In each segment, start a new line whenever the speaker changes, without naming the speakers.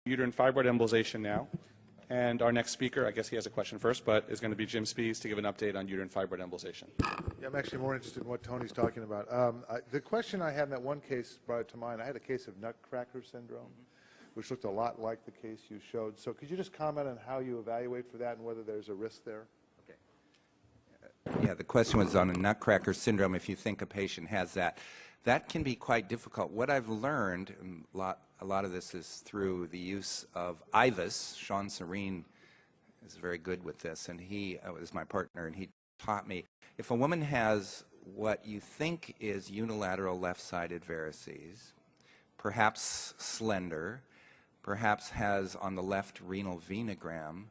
Uterine fibroid embolization now. And our next speaker, I guess he has a question first, but is going to be Jim Spies to give an update on uterine fibroid embolization.
Yeah, I'm actually more interested in what Tony's talking about. The question I had in that one case brought it to mind. I had a case of nutcracker syndrome, which looked a lot like the case you showed. So could you just comment on how you evaluate for that and whether there's a risk there?
Yeah, the question was on a nutcracker syndrome. If you think a patient has that, that can be quite difficult. What I've learned, and a lot of this is through the use of IVUS. Sean Serene is very good with this, and he was my partner, and he taught me, if a woman has what you think is unilateral left-sided varices, perhaps slender, perhaps has on the left renal venogram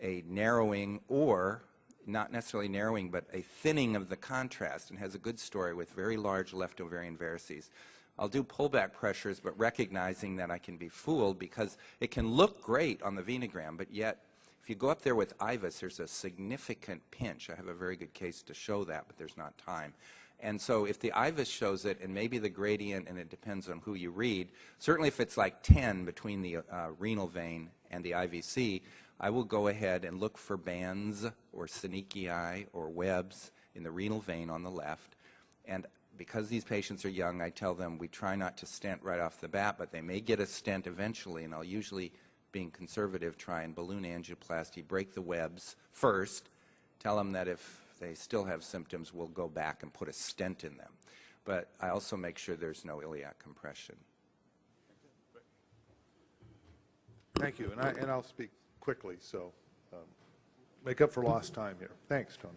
a narrowing, or not necessarily narrowing, but a thinning of the contrast, and has a good story with very large left ovarian varices. I'll do pullback pressures, but recognizing that I can be fooled because it can look great on the venogram, but yet if you go up there with IVUS, there's a significant pinch. I have a very good case to show that, but there's not time. And so if the IVUS shows it, and maybe the gradient, and it depends on who you read, certainly if it's like 10 between the renal vein and the IVC, I will go ahead and look for bands or synechii or webs in the renal vein on the left. And because these patients are young, I tell them we try not to stent right off the bat, but they may get a stent eventually, and I'll usually, being conservative, try and balloon angioplasty, break the webs first, tell them that if they still have symptoms, we'll go back and put a stent in them. But I also make sure there's no iliac compression.
Thank you, and I'll speak quickly, so make up for lost time here. Thanks, Tony.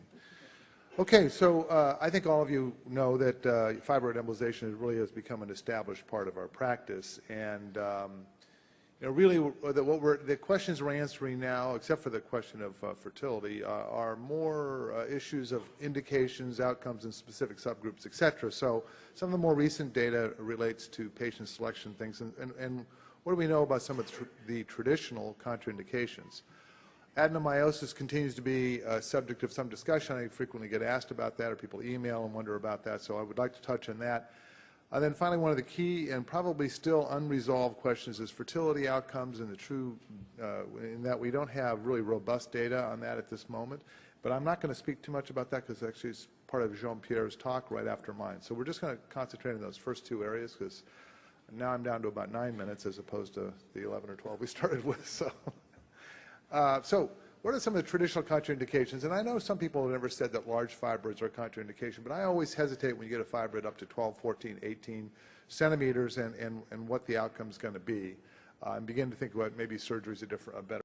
Okay, so I think all of you know that fibroid embolization really has become an established part of our practice, and you know, really the questions we're answering now, except for the question of fertility, are more issues of indications, outcomes in specific subgroups, etc. So some of the more recent data relates to patient selection things, and what do we know about some of the traditional contraindications? Adenomyosis continues to be a subject of some discussion. I frequently get asked about that, or people email and wonder about that, so I would like to touch on that. And then finally, one of the key and probably still unresolved questions is fertility outcomes and the true, in that we don't have really robust data on that at this moment. But I'm not going to speak too much about that because actually it's part of Jean-Pierre's talk right after mine. So we're just going to concentrate on those first two areas because now I'm down to about 9 minutes as opposed to the 11 or 12 we started with. So what are some of the traditional contraindications? And I know some people have never said that large fibroids are a contraindication, but I always hesitate when you get a fibroid up to 12, 14, 18 centimeters and what the outcome is going to be, and begin to think about maybe surgery is a better